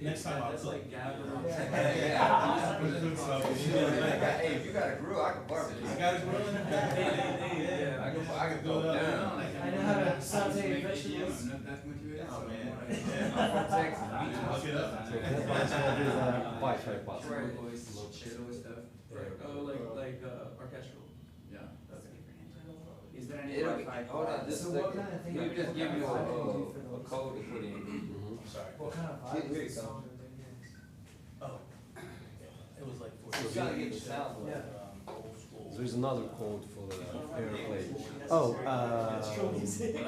Next time I'll That's cook. like gathering. Hey, if you got a grill, I can barbecue. I got a grill in the back. Yeah. I can go down. I know how to saute vegetables. Oh, man. I'm from Texas. Look it up. So that's why it's gonna do the white stripe pasta. Right. Right. Oh, like orchestral. Is there any It'll, Wi-Fi? hold on, this is So what kind of thing? we just give you what kind of vibe do you do for a those? code to put in. Mhm. I'm sorry. What kind of Here vibe you is the go. song that they use? Oh. It was like for. So you gotta get the sound. Yeah. Old school. There's another code for the airplane. Oh, Instead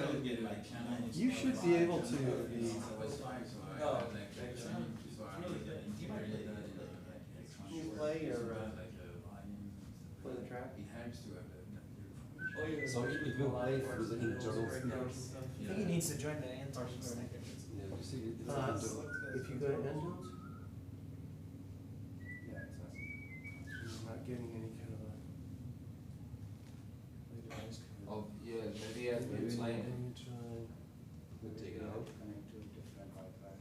of getting like China. You should be able to be. Oh, It's really good. Can you play or, play the track? Oh, yeah. So it will play through the internal speakers. I think he needs to join the Anton. Yeah, you see, it's If you go to Endurance? You're not getting any kind of a. device code. Oh, yeah, maybe he has to Maybe explain it. you try. We'll take it out. Connect to different Wi-Fi.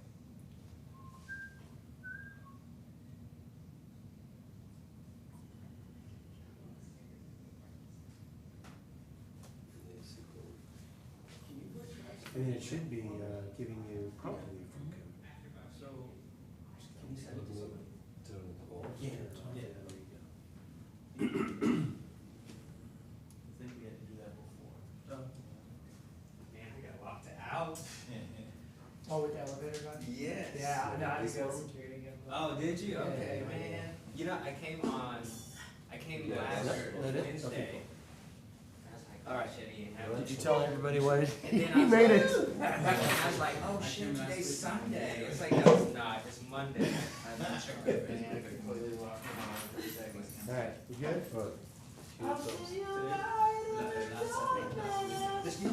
I mean, it should be giving you probably a phone code. So, Can you send it to someone? Turn it off. Yeah, Turn it yeah, on. there you go. I think we had to do that before. Man, we got locked out. Oh, with the elevator guy? Yes. Yeah, I know, I just Because- go security again. Oh, did you? Okay, Yeah. man. You know, I came Yeah, last let it- Wednesday. okay. I was like, oh shit, he didn't have Did you it. tell everybody what? And then I was made like- it. I was like, oh shit, today's Sunday. It's like, no, it's not, it's Monday. I had to check my Facebook. completely locked in on 3 seconds. Alright, you good? Good. This you?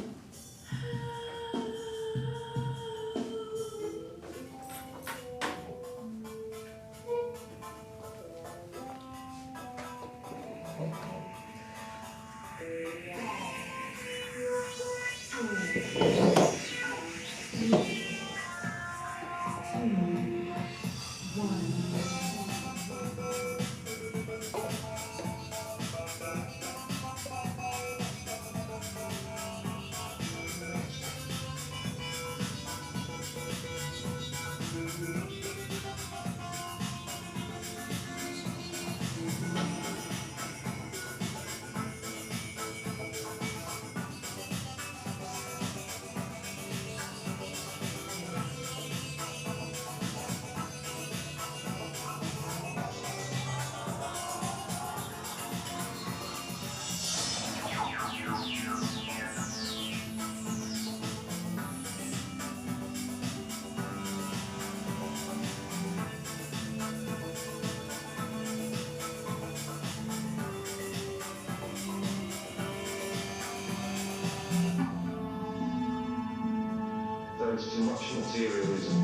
There is too much materialism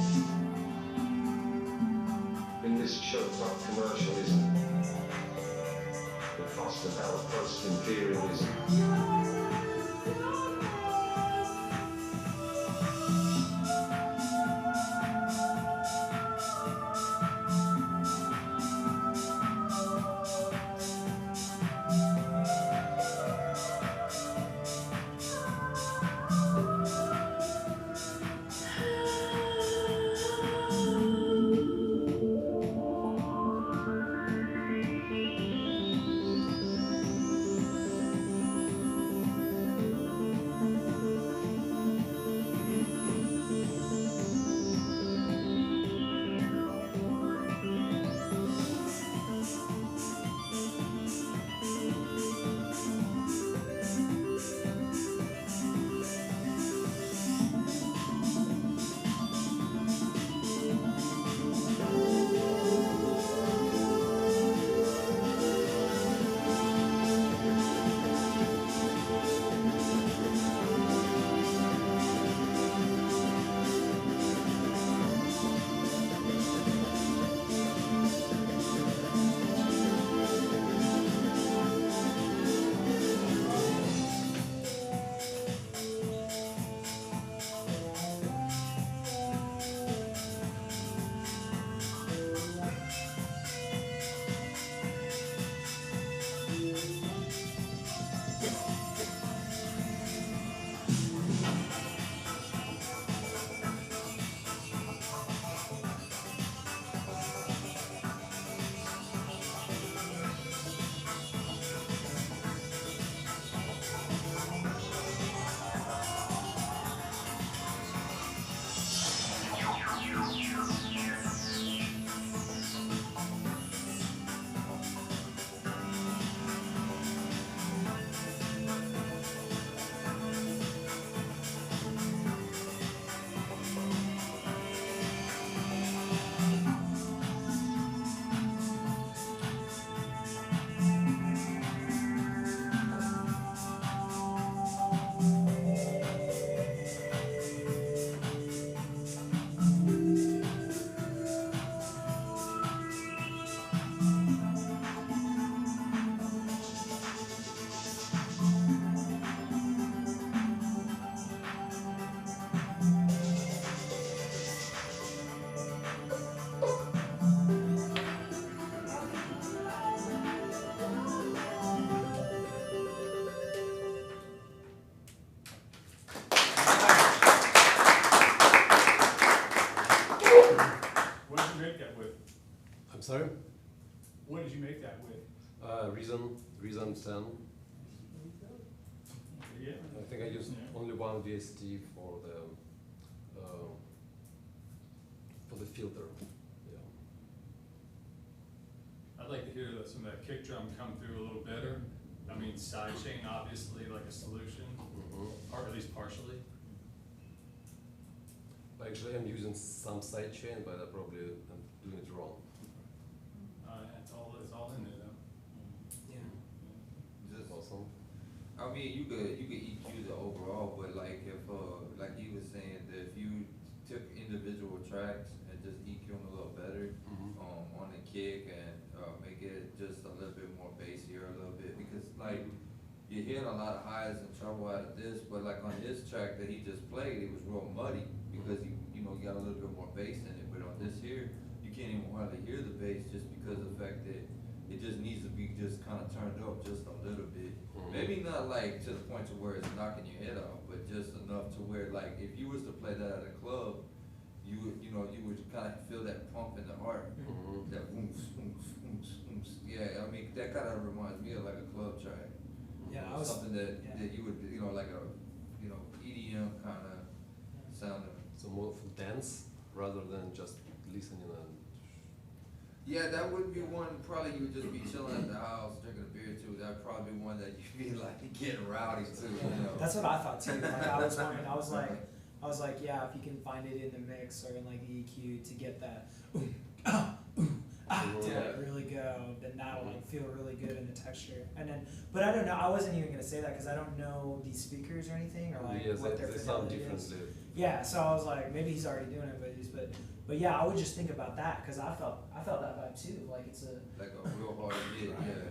in this choked up commercialism. The cost of our post-imperialism. I'm sorry? What did you make that with? Reason 10. Yeah. I think I used only one VST for the filter. Yeah. I'd like to hear some of that kick drum come through a little better. I mean, sidechain obviously like a solution, or at least partially. Actually, I'm using some sidechain, but I probably am doing it wrong. It's all in there though. Yeah. Just, Awesome. I mean, you could EQ the overall, but like if, like he was saying, that if you took individual tracks and just EQ them a little better, on the kick and, make it just a little bit more bassier a little bit, because like, you're hearing a lot of highs and treble out of this, but like on his track that he just played, it was real muddy, because you got a little bit more bass in it, but on this here, you can't even hardly hear the bass just because of the fact that it just needs to be just kinda turned up just a little bit. Maybe not like to the point to where it's knocking your head off, but just enough to where like, if you was to play that at a club, you would kinda feel that pump in the heart, that oomph, oomph, oomph, oomph. Yeah, I mean, that kinda reminds me of like a club track. Yeah, I was. Something that you would, like a, EDM kinda sounding. So more for dance rather than just listening and. Yeah, that would be one, probably you would just be chilling at the house, drinking a beer too, that'd probably be one that you'd be like getting rowdy too, That's what I thought too. Like I was wondering, I was like, yeah, if you can find it in the mix or in like the EQ to get that to like really go, then that'll like feel really good in the texture. And then, but I don't know. I wasn't even gonna say that because I don't know these speakers or anything or like what their they sound fidelity is. differently. Yeah, so I was like, maybe he's already doing it, but yeah, I would just think about that because I felt that vibe too. Like it's a like a real hard hit, yeah.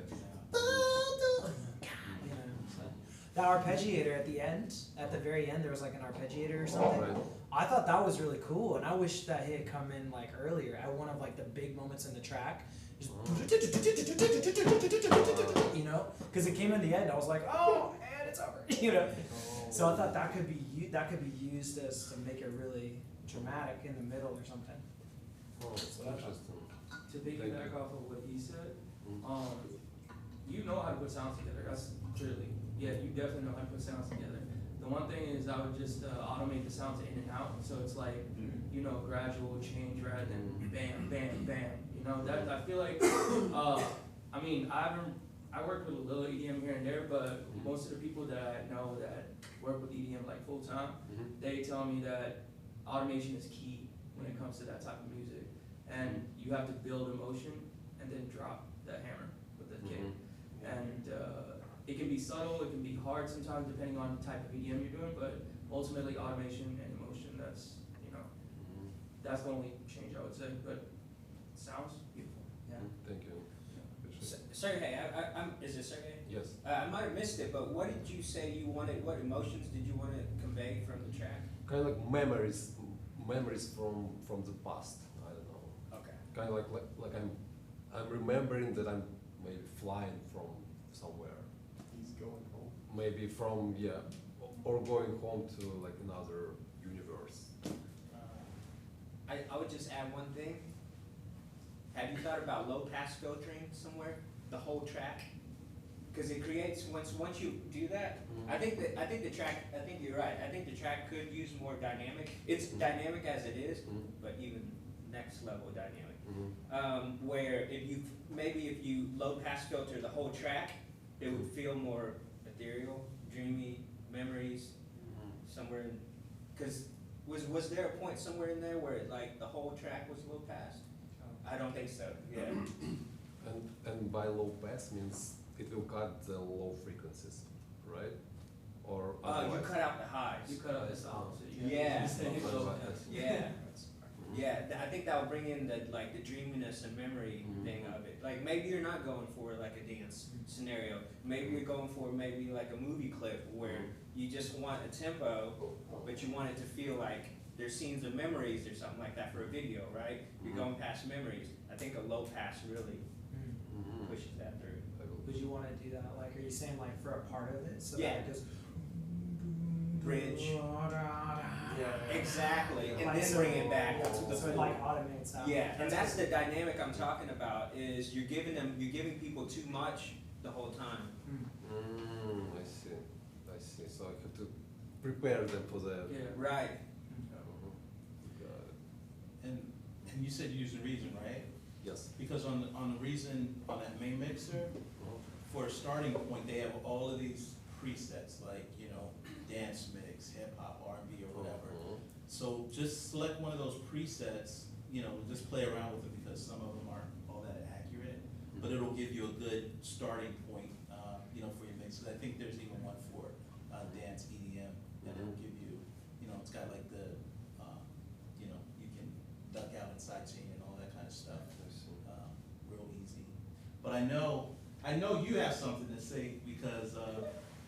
you know, so. That arpeggiator at the end, at the very end, there was like an arpeggiator or something. Right. I thought that was really cool, and I wish that he had come in like earlier at one of like the big moments in the track. Just you know, because it came in the end. I was like, oh, and it's over. You know, so I thought that could be used as to make it really dramatic in the middle or something. Oh, that's interesting. To piggyback off of what he said, you know how to put sounds together, that's clearly, yeah, you definitely know how to put sounds together. The one thing is I would just automate the sounds in and out, so it's like, gradual change rather than bam, bam, bam, that, I feel like, I mean, I work with a little EDM here and there, but most of the people that I know that work with EDM like full time, they tell me that automation is key when it comes to that type of music. And you have to build emotion and then drop that hammer with the kick. And it can be subtle, it can be hard sometimes depending on the type of EDM you're doing, but ultimately automation and emotion, that's, that's the only change I would say, but it sounds beautiful. Yeah. Thank you. Sergey, is it Sergey? Yes. I might have missed it, but what did you say you wanted, what emotions did you want to convey from the track? Kind of like memories from the past. I don't know. Okay. Kind of like I'm remembering that I'm maybe flying from somewhere. He's going home. Maybe from or going home to like another universe. I would just add one thing. Have you thought about low pass filtering somewhere, the whole track? Because it creates once you do that, I think the track. I think you're right. I think the track could use more dynamic. It's dynamic as it is, but even next level dynamic. Where if you low pass filter the whole track, it would feel more ethereal, dreamy memories somewhere. Because was there a point somewhere in there where like the whole track was low pass? I don't think so. Yeah. And by low pass means it will cut the low frequencies, right? Or you cut out the highs. You cut out the sounds. Yeah. Yeah. Yeah, I think that would bring in the dreaminess and memory thing of it. Like maybe you're not going for like a dance scenario. Maybe you're going for maybe like a movie clip where you just want a tempo, but you want it to feel like there's scenes of memories or something like that for a video, right? You're going past memories. I think a low pass really pushes that through. Would you want to do that? Like, are you saying like for a part of it? So Yeah. that it goes bridge. Yeah. Exactly, and Like, then so- bring it back to the So it floor. like automates out. Yeah, and that's cool. the dynamic I'm talking about, is you're giving people too much the whole time. I see, I see, so I have to prepare them for that. Yeah. Right. Mhm. Got it. And you said you use the Reason, right? Yes. Because on the Reason, on that main mixer, for a starting point, they have all of these presets, like, you know, dance mix, hip hop, R&B, or whatever. So just select one of those presets, you know, just play around with it, because some of them aren't all that accurate, but it'll give you a good starting point, you know, for your mix. 'Cause I think there's even one for dance EDM, and it'll give you, you know, it's got like the, you know, you can duck out and sidechain and all that kind of stuff. I see. Real easy. But I know you have something to say, because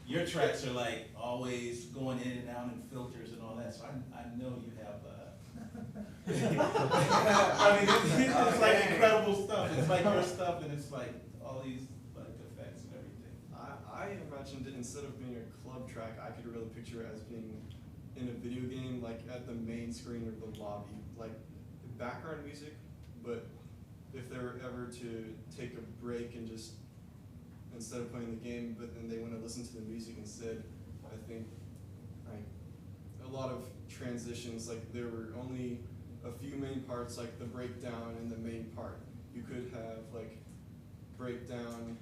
your tracks are like always going in and out and filters and all that, so I know you have, I mean, it's like incredible stuff, it's like your stuff, and it's like all these like effects and everything. I imagined it, instead of being a club track, I could really picture it as being in a video game, like at the main screen or the lobby, like background music. But if they were ever to take a break and just, instead of playing the game, but then they want to listen to the music instead, I think like a lot of transitions, like there were only a few main parts, like the breakdown and the main part. You could have like breakdown,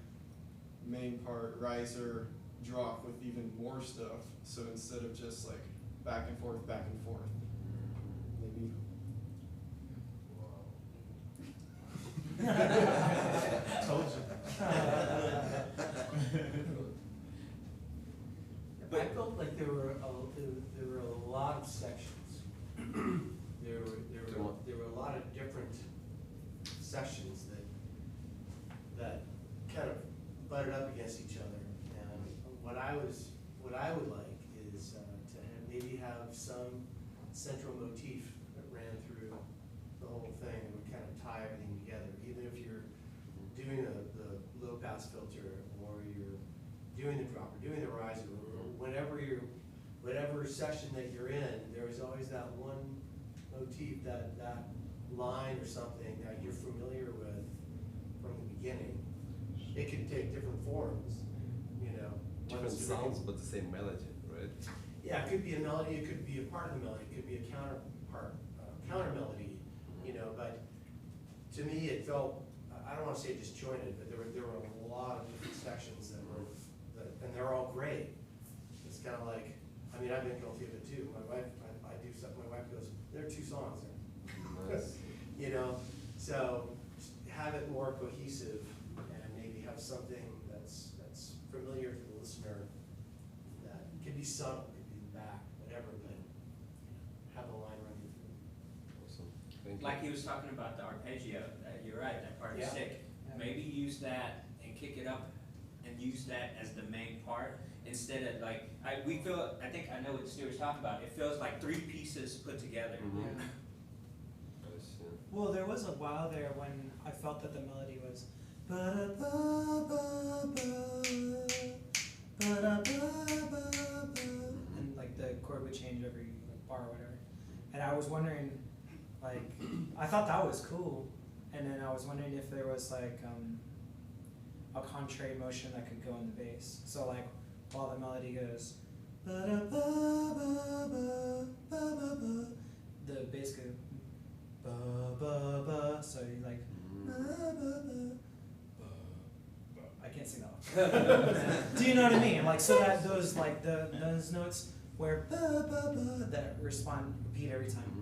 main part, riser, drop with even more stuff. So instead of just like back and forth, maybe. Told you. I felt like there were a lot of sections. There were a lot of different sections that kind of butted up against each other. And what I would like is maybe have some central motif that ran through the whole thing and would kind of tie everything together. Even if you're doing the low pass filter, or you're doing the drop, or doing the riser, or whatever section that you're in, there's always that one motif, that line or something that you're familiar with from the beginning. It can take different forms, you know. Different One's sounds, doing- but the same melody, right? Yeah, it could be a melody, it could be a part of the melody, it could be a counter melody, you know, but to me, it felt, I don't wanna say disjointed, but there were a lot of different sections and they're all great. It's kinda like, I mean, I've been guilty of it too. My wife, I do stuff, my wife goes, there are 2 songs there. Nice. You know, so just have it more cohesive and maybe have something that's familiar to the listener, that could be subtle, could be in the back, whatever, but have a line running through. Awesome. Thank you. Like he was talking about the arpeggio, you're right, that part is Yeah. sick. Maybe use that and kick it up and use that as the main part, instead of like, I think I know what Stuart's talking about, it feels like 3 pieces put together. Mhm. I see. Well, there was a while there when I felt that the melody was and like the chord would change every bar or whatever. And I was wondering, like, I thought that was cool, and then I was wondering if there was like a contrary motion that could go in the bass. So like while the melody goes, the bass goes ba ba ba. So you like I can't sing that one. Do you know what I mean? Like so that those like those notes where ba ba ba that repeat every time.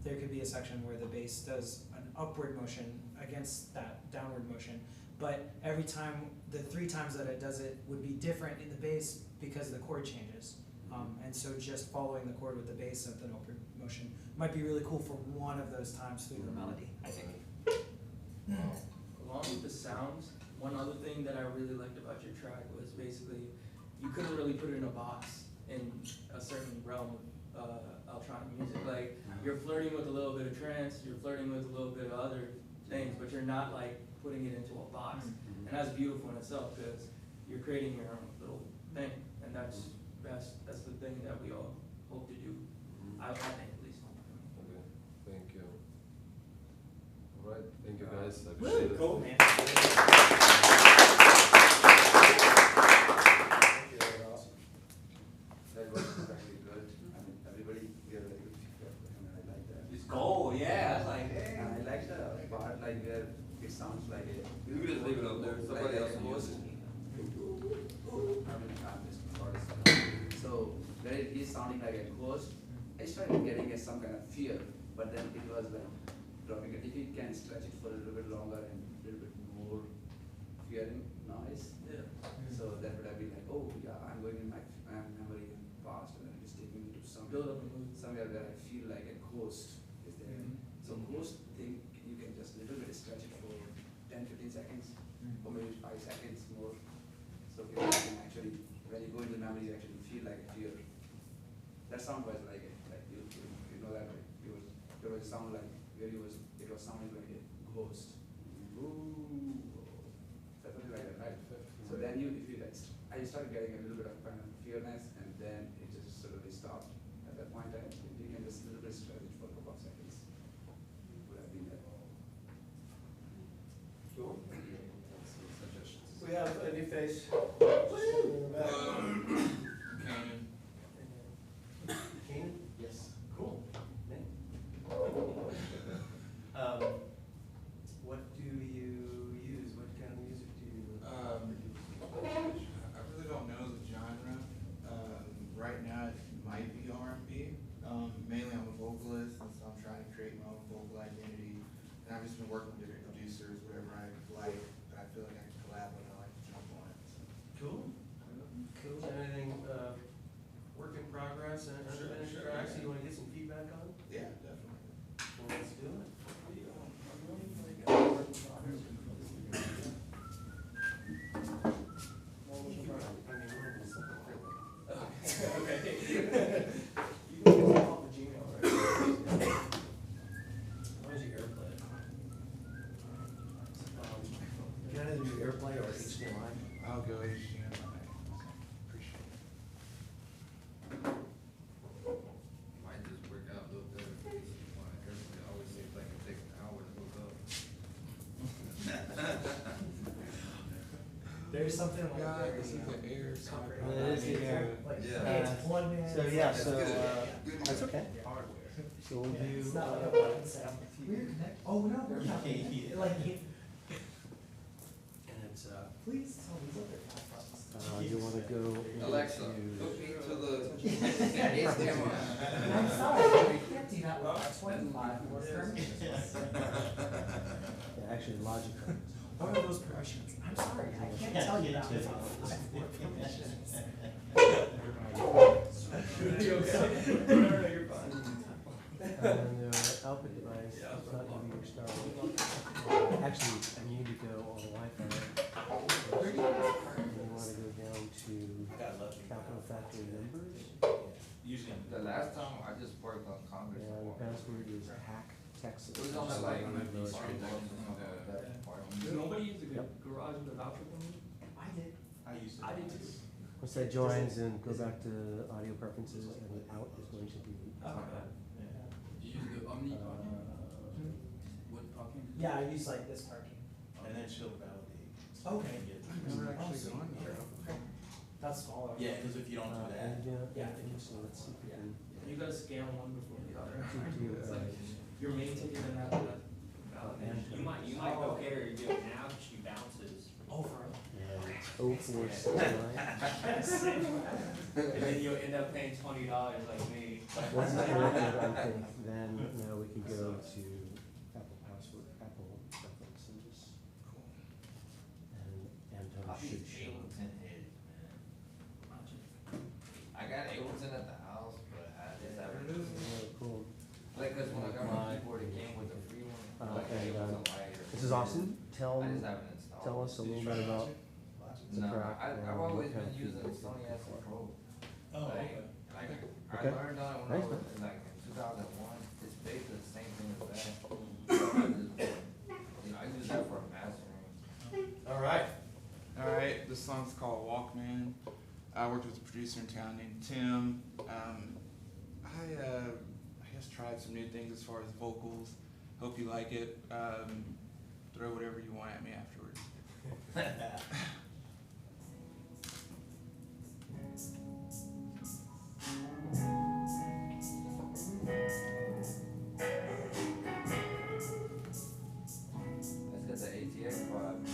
There could be a section where the bass does an upward motion against that downward motion, but every time, the 3 times that it does it would be different in the bass because the chord changes. And so just following the chord with the bass at the upward motion might be really cool for one of those times through the melody, I think. Along with the sounds, one other thing that I really liked about your track was basically, you couldn't really put it in a box in a certain realm of electronic music. Like, you're flirting with a little bit of trance, you're flirting with a little bit of other things, but you're not like putting it into a box. And that's beautiful in itself, because you're creating your own little thing, and that's best. That's the thing that we all hope to do. I think at least. Okay, thank you. All right, thank you guys, I appreciate it. Cool, man. Thank you, that was awesome. That was actually good. I mean, everybody gave a very good feedback, and I like that. It's gold, yeah, I was like, hey. And I like the part like where it sounds like a. You can just leave it up there, somebody else can use it. So where it is sounding like a ghost, I started getting some kind of fear, but then it was like dropping it. If you can stretch it for a little bit longer and a little bit more fearing noise, Yeah. so that would have been like, oh yeah, I'm going in my memory and past, and then it's taking me to Build up a mood. somewhere where I feel like a ghost is there. So ghost thing, you can just little bit stretch it for 10-15 seconds, or maybe 5 seconds more. So people can actually, when you go into memory, you actually feel like a fear. That sound was like you know that like, there was a sound like where it was sounding like a ghost. Ooh, something like that, right? So then if you like, I started getting a little bit of kind of fearness, and then it just suddenly stopped. At that point, you can just little bit stretch it for a couple of seconds. Would have been that. Cool. Suggestions. We have a new face. In the back. Keenan? Yes. Cool. Name? What do you use? What kind of music do you produce? I really don't know the genre. Right now it might be R&B. Mainly I'm a vocalist, and so I'm trying to create my own vocal identity. And I've just been working with different producers, whatever I like, that I feel like I can collab with, I like to jump on it. So. Cool. Cool. Anything, work in progress and unfinished tracks you wanna get some feedback on? Yeah, definitely. Well, let's do it. Can I either do AirPlay or HDMI? I'll go HDMI. Appreciate it. Might just work out a little better for me. It always seems like it takes an hour to hook up. There's something like Yeah, very, this is the air. comfortable. It is the air. Like, Yeah. hey, it's one man. So, yeah, That's so, good. that's okay. Hardware. So we'll do, It's not like a button sound. We're connected. Oh, no, we're not. Yeah. Like, and it's, please tell me what they're talking you wanna go Alexa, into- hook me to the HDMI. I'm sorry, we can't do that with our 25 workers. Yeah, actually, Logic. What are those permissions? I'm sorry, I can't tell you that without 5 more permissions. You okay? No, you're fine. And output device, it's not gonna be your star. Actually, you need to go on Wi-Fi. And you wanna go down to Got lucky. Capital Factory numbers, Usually. The last time I just worked on Congress. and the password is hack Texas. It was on the like, Does nobody use the Yep. garage with a voucher for me? I did. I used to. I did too. Once that joins, then go back to audio preferences, and the out is going to be. Okay. Yeah. You use the Omni Hmm? talking? Yeah, I use like this parking. And then she'll validate. Okay. Never Oh, actually sweet. gone there. That's smaller. Yeah, cause if you don't do that. Yeah. So let's see if we can You gotta scan one before the other. do, It's like your main ticket and after that validation. You might go here, you do it now, she bounces. Oh, for real? and 0469. And then you'll end up paying $20 like me. Once it's connected, I think, then now we can go to Apple password, Apple preferences. And Anton should show. I got Ableton at the house, but I just haven't. Oh, cool. Like, cause when I got my keyboard, it came with a free one. Like, And, it wasn't lighter. This is Austin. Tell, I just haven't installed. tell us a little bit about the No, track. I've and always what kind been of using feedback Sony you Ericsson get. Pro. Oh, Like, okay. I Okay. learned on it when I Nice, was man. in, like in 2001. It's basically the same thing as that. So I just, I use that for mastering. Alright, this song's called Walkman. I worked with the producer in town named Tim. I guess tried some new things as far as vocals. Hope you like it. Throw whatever you want at me afterwards. That's got the ATX vibe.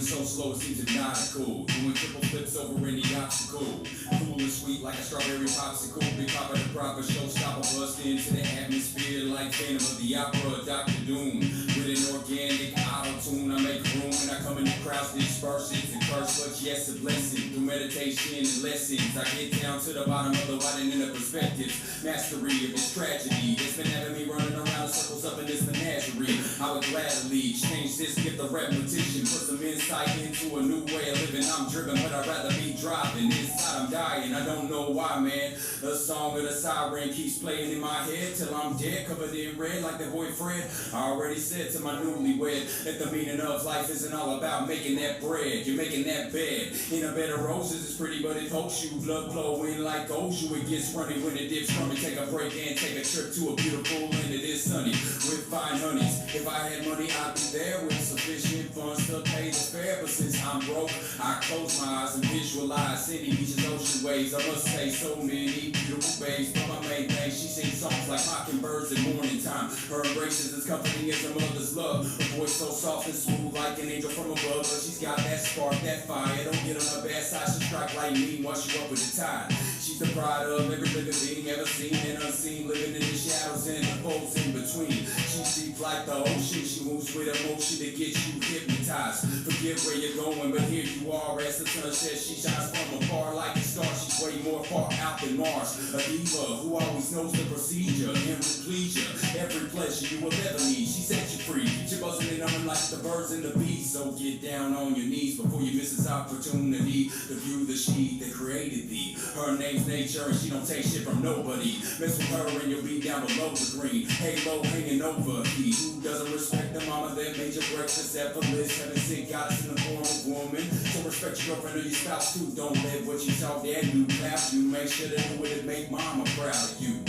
So slow it seems hypnotical. Doing triple flips over any obstacle. Cool and sweet like a strawberry popsicle. Big pop at the proper showstopper. Bust into the atmosphere like Phantom of the Opera. Dr. Doom. With an organic auto-tune, I make room and I come in the crowds disperse it. And curse, but yes, a blessing. Through meditation and lessons, I get down to the bottom of the widening of perspectives. Mastery of this tragedy that's been having me running around in circles up in this menagerie. I would gladly change this, get the repetition, put some insight into a new way of living. I'm driven, but I'd rather be driving. Inside I'm dying, I don't know why, man. The song of the siren keeps playing in my head till I'm dead, covered in red like that boy Fred. I already said to my newlywed that the meaning of life isn't all about making that bread. You're making that bed in a bed of roses. It's pretty, but it pokes you. Blood flowing like Oshu. It gets runny when it dips from it. Take a break and take a trip to a beautiful land that is sunny with fine honeys. If I had money, I'd be there with sufficient funds to pay the fare. But since I'm broke, I close my eyes and visualize city beaches, ocean waves. I must say so many beautiful babes. But my main thing, she sings songs like mockingbirds at morning time. Her embraces as comforting as a mother's love. Her voice so soft and smooth like an angel from above. But she's got that spark, that fire. Don't get on her bad side, she'll strike lightning, wash you up with the tide. She's the pride of every living being ever seen and unseen. Living in the shadows and the folds in between. She's deep like the ocean. She moves with emotion to get you hypnotized. Forget where you're going, but here you are. As the sun sets, she shines from afar like a star. She's way more far out than Mars. A diva who always knows the procedure and will please you. Every pleasure you will ever need, she set you free. Keeps you buzzing and humming like the birds and the bees. So get down on your knees before you miss this opportunity to view the she that created thee. Her name's nature and she don't take shit from nobody. Mess with her and you'll be down below the green. Halo hanging over he who doesn't respect the mama that made your breakfast effortless. Heaven sent goddess in the form of woman. So respect your girlfriend or your spouse too. Don't let what you talk that you clap you. Make sure to do it and make mama proud of you.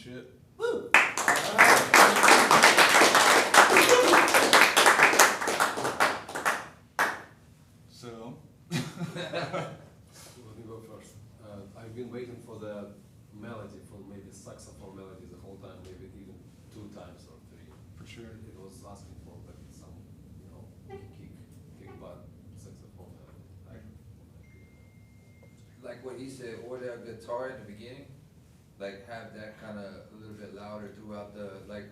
shit. Woo! So. Let me go first. I've been waiting for the melody, for maybe saxophone melody the whole time, maybe even 2 times or 3. For sure. It was asking for like some, kick butt saxophone melody. Like what he said, or that guitar in the beginning, like have that kind of a little bit louder throughout the, like,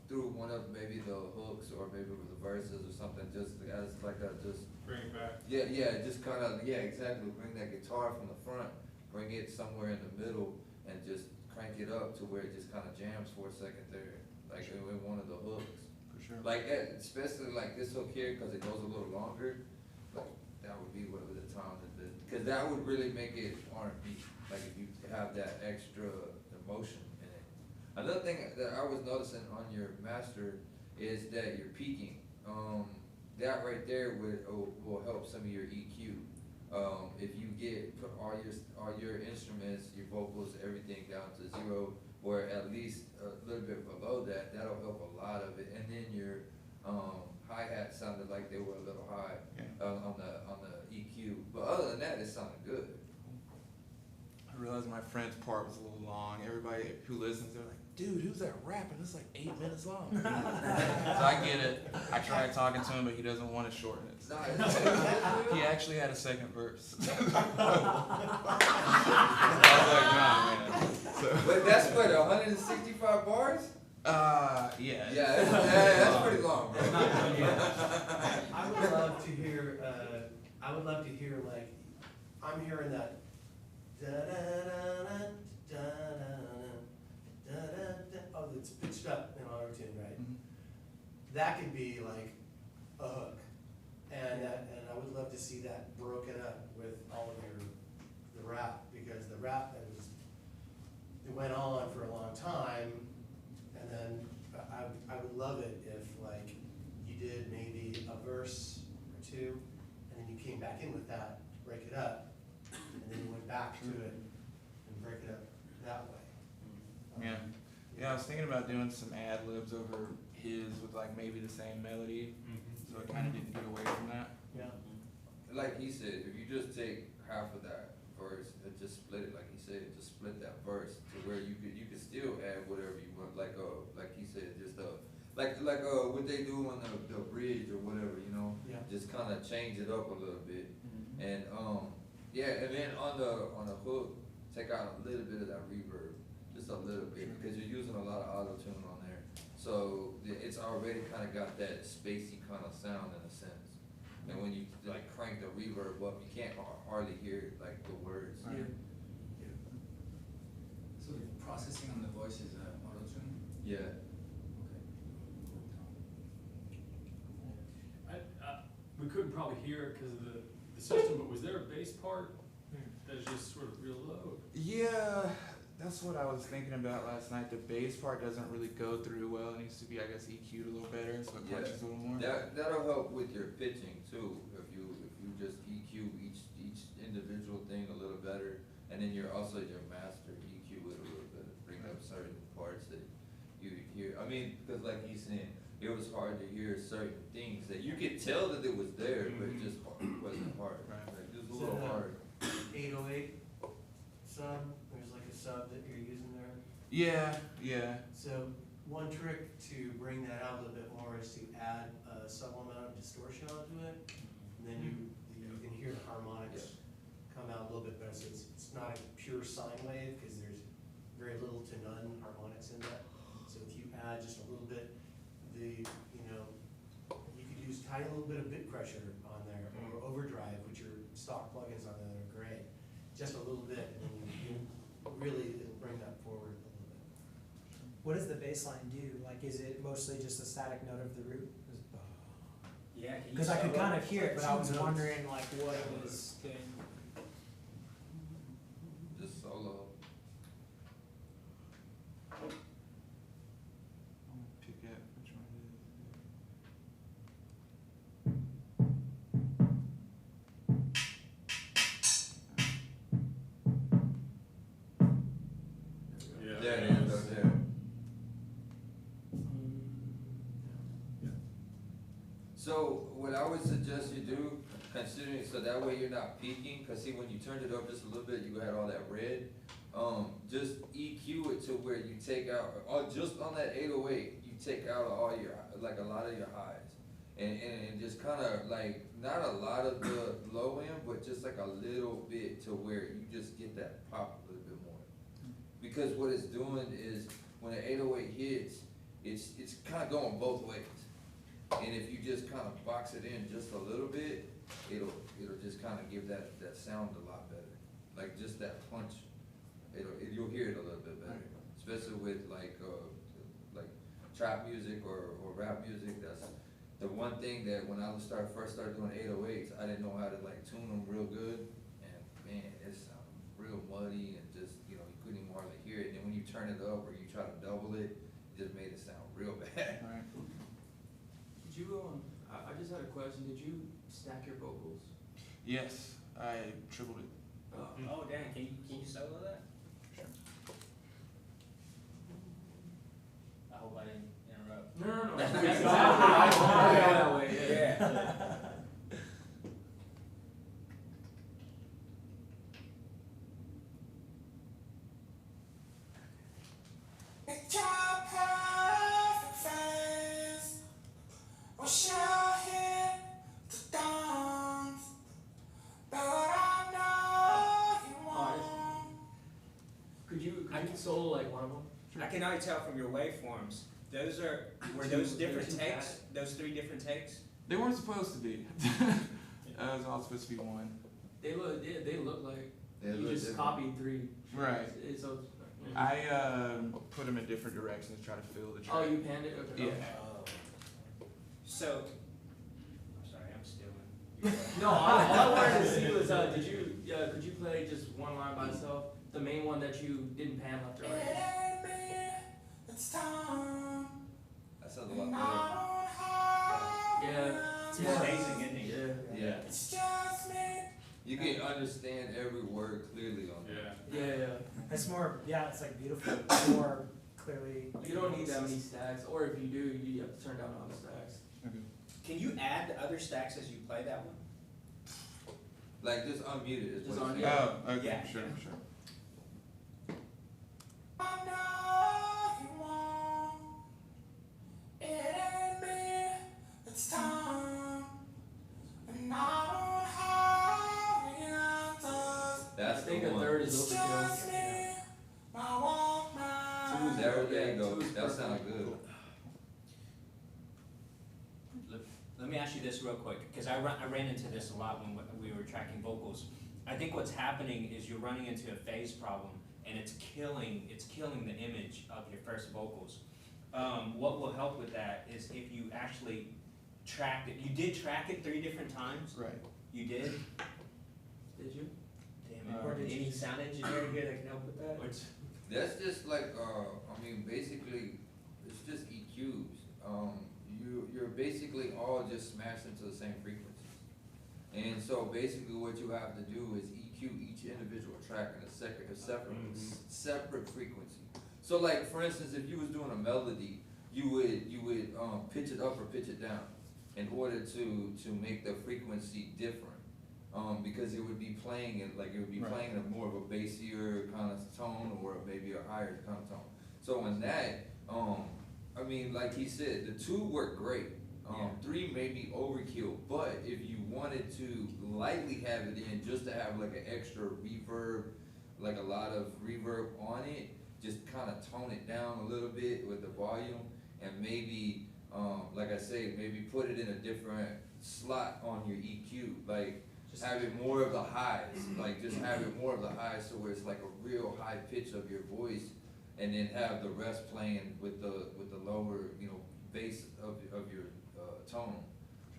through one of maybe the hooks or maybe with the verses or something, just as like a, just. Bring it back. Yeah, just kind of, yeah, exactly, bring that guitar from the front, bring it somewhere in the middle, and just crank it up to where it just kind of jams for a second there, like in one of the hooks. For sure. Like, especially like this hook here, cause it goes a little longer, like, that would be what the time is, cause that would really make it R&B, like if you have that extra emotion in it. Another thing that I was noticing on your master is that you're peaking, that right there will help some of your EQ. If you put all your instruments, your vocals, everything down to 0, or at least a little bit below that, that'll help a lot of it. And then your hi-hat sounded like they were a little high on the EQ, but other than that, it sounded good. I realized my friend's part was a little long. Everybody who listens, they're like, dude, who's that rapping? It's like 8 minutes long. So I get it. I tried talking to him, but he doesn't want to shorten it. So he actually had a second verse. I was like, nah, man. So. But that's what, 165 bars? Yeah. Yeah, that's pretty long, bro. I would love to hear, like, I'm hearing that da-da-da-da, da-da-da, da-da-da. Oh, it's pitched up in auto-tune, right? Mm-hmm. That could be like a hook. And I would love to see that broken up with all of the rap, because the rap it went on for a long time, and then I would love it if, like, you did maybe a verse or 2, and then you came back in with that, break it up, and then you went back to it and break it up that way. Yeah, I was thinking about doing some ad libs over his with like maybe the same melody, so it kind of didn't get away from that. Yeah. Like he said, if you just take half of that verse and just split it, like he said, just split that verse to where you could still add whatever you want, like he said, just like what they do on the bridge or whatever, Yeah. just kind of change it up a little bit, and yeah, and then on the hook, take out a little bit of that reverb, just a little bit, because you're using a lot of auto tune on there, so it's already kind of got that spacey kind of sound in a sense. And when you like crank the reverb up, you can't hardly hear like the words. Yeah. So the processing on the voice is auto-tune? Yeah. We couldn't probably hear it because of the system, but was there a bass part that's just sort of real low? Yeah, that's what I was thinking about last night. The bass part doesn't really go through well. It needs to be, I guess, EQ'd a little better, so it punches a little more. That'll help with your pitching too. If you just EQ each individual thing a little better, and then your master EQ it a little bit, bring up certain parts that you hear. I mean, because like he's saying, it was hard to hear certain things that you could tell that it was there, but it just wasn't hard. Right. Like, it was a Is little it, hard. 808 sub, there's like a sub that you're using there. Yeah. So one trick to bring that out a little bit more is to add some amount of distortion onto it, and then you can hear the harmonics come out a little bit better. So it's not a pure sine wave, because there's very little to none harmonics in that. So if you add just a little bit, you could use tiny little bit of bit pressure on there, or overdrive, which are stock plugins on there that are great. Just a little bit, and you really, it'll bring that forward a little bit. What does the bass line do? Like, is it mostly just a static note of the root? Yeah. Because I could kind of hear it, but I was Two notes. wondering like what it was doing. Just solo. Pick up which one it is. There it is, right there. considering, so that way you're not peaking, cause see, when you turned it up just a little bit, you had all that red. Just EQ it to where you take out, or just on that 808, you take out all your, like a lot of your highs. And just kinda like, not a lot of the low end, but just like a little bit to where you just get that pop a little bit more. Because what it's doing is, when an 808 hits, it's kinda going both ways. And if you just kinda box it in just a little bit, it'll just kinda give that sound a lot better. Like just that punch, you'll hear it a little bit better. Especially with like trap music or rap music, that's the one thing that when I first started doing 808s, I didn't know how to like tune them real good. And man, it sounded real muddy and just, you couldn't even hardly hear it. And then when you turn it up or you try to double it, it just made it sound real bad. Did you, I just had a question, did you stack your vocals? Yes, I tripled it. Oh, dang, can you solo that? Sure. I hope I didn't interrupt. No. That's exactly how I want it that way, Yeah. Could you solo like one of them? I can already tell from your waveforms, were those different takes? Those 3 different takes? They weren't supposed to be. It was all supposed to be one. They look like They you look just different. copied 3. Right. So, I put them in different directions to try to fill the track. oh, you panned it? Okay. Yeah. So, I'm sorry, I'm stealing. No, all I wanted to see was, could you play just one line by itself? The main one that you didn't pan left or right? That sounds a lot better. Yeah. It's more amazing, isn't it? Yeah. You can understand every word clearly on that. Yeah. It's more, it's like beautiful, more clearly. You don't need that many stacks, or if you do, you have to turn down all the stacks. Can you add the other stacks as you play that one? Like just unmute it. Just unmute. unmute. Oh, okay, Yeah. sure. That's I think the a one. third is overkill. There you go. That sounds good. Let me ask you this real quick, because I ran into this a lot when we were tracking vocals. I think what's happening is you're running into a phase problem, and it's killing the image of your first vocals. What will help with that is if you actually tracked it. You did track it 3 different times? Right. You did? Did you? Damn it. Or did Any you- sound engineer here that can help with that? That's just like, basically, it's just EQs. You're basically all just smashed into the same frequencies. And so basically what you have to do is EQ each individual track in a separate frequency. So like, for instance, if you was doing a melody, you would pitch it up or pitch it down in order to make the frequency different. Because it would be playing it, like it would be playing a more of a bassier kind of tone or maybe a higher kind of tone. So in that, like he said, the 2 work great. 3 may be overkill, but if you wanted to lightly have it in just to have like an extra reverb, like a lot of reverb on it, just kind of tone it down a little bit with the volume and maybe, like I say, maybe put it in a different slot on your EQ, like just have it more of the highs, like just have it more of the highs so where it's like a real high pitch of your voice, and then have the rest playing with the lower, bass of your tone.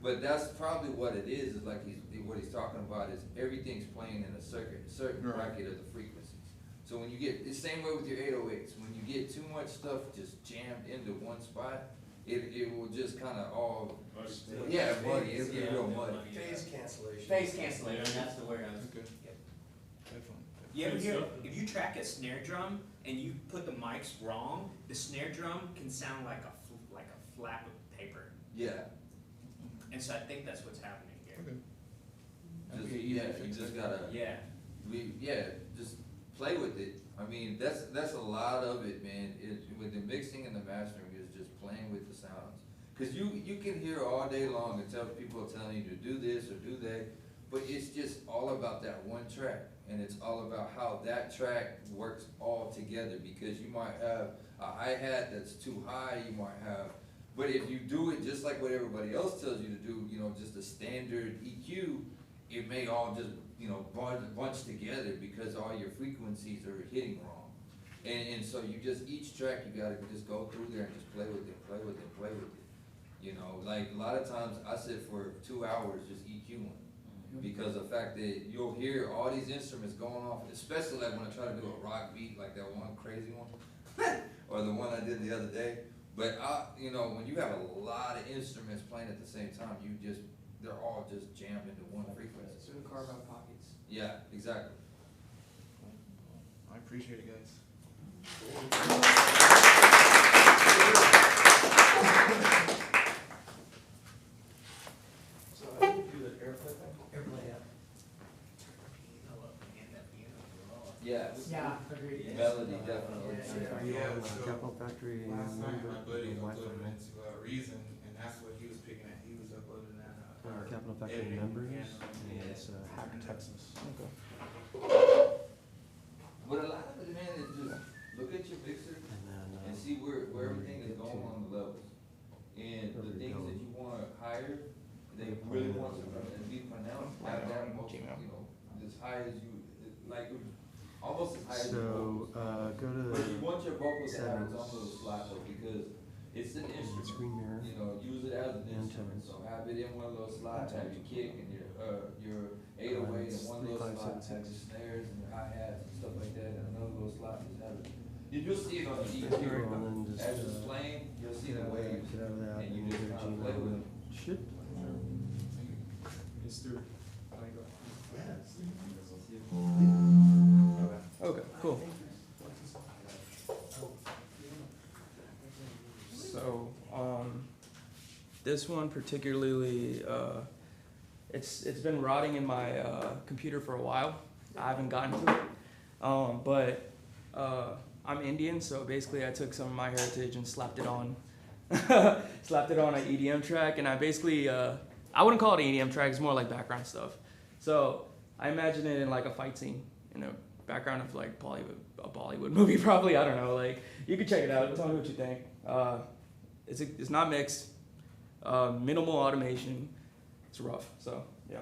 But that's probably what it is like what he's talking about is everything's playing in a certain bracket of the frequencies. So when you get, the same way with your 808s, when you get too much stuff just jammed into one spot, it will just kind of all, muddy, it'll get real muddy. Phase cancellation. Phase cancellation, that's the word I was. Good. Yep. Definitely. You ever hear, if you track a snare drum and you put the mics wrong, the snare drum can sound like a flap of paper. Yeah. And so I think that's what's happening here. Okay. Just, Okay, yeah, easy to you fix just it. gotta, Yeah. just play with it. I mean, that's a lot of it, man. With the mixing and the mastering is just playing with the sounds. Cause you can hear all day long and tell people telling you to do this or do that, but it's just all about that one track. And it's all about how that track works all together, because you might have a hi-hat that's too high, you might have, but if you do it just like what everybody else tells you to do, you know, just a standard EQ, it may all just, you know, bunch together because all your frequencies are hitting wrong. And so you just, each track you gotta just go through there and just play with it, play with it, play with it. You know, like a lot of times I sit for 2 hours just EQing. Because the fact that you'll hear all these instruments going off, especially like when I try to do a rock beat, like that one crazy one, or the one I did the other day. But you know, when you have a lot of instruments playing at the same time, they're all just jammed into one frequency. So we carve out pockets. Yeah, exactly. I appreciate it, guys. So I can do the airplay thing. Airplay, yeah. Yeah. Yeah, agreed. Melody, definitely. Are you on Capital Factory? Last night, my buddy Wi-Fi, uploaded right? into Reason, and that's what he was picking at. He was uploading that. Capital Factory editing members, and, and it's Hack Texas. Okay. But a lot of it, man, is just look at your mixer And then, and see where everything is going on the levels. And the things that you want higher, they really want to be pronounced, have that most, you know, as high as you, like, almost as high as your vocals. So, go to But you want your vocals to have its own settings. little slot though, because it's an instrument. Screen mirror. You know, use it as an And instrument, tones. so have it in one little slot, have your kick and your 808 in one little 3, 5, slot, 7, have your 6. snares and your hi-hats and stuff like that, and another little slot, just have it. You'll see it on the Well, EQ, and then just, as it's playing, you'll see the waves, Get out of that. and you and just go to kind of play with Gmail. it. Should. Mr. Okay, cool. So, this one particularly, it's been rotting in my computer for a while. I haven't gotten to it. But I'm Indian, so basically I took some of my heritage and slapped it on slapped it on an EDM track, and I basically I wouldn't call it an EDM track, it's more like background stuff. So I imagine it in like a fight scene in a background of like a Bollywood movie probably, I don't know, like you can check it out, tell me what you think. It's not mixed, minimal automation, it's rough, so yeah.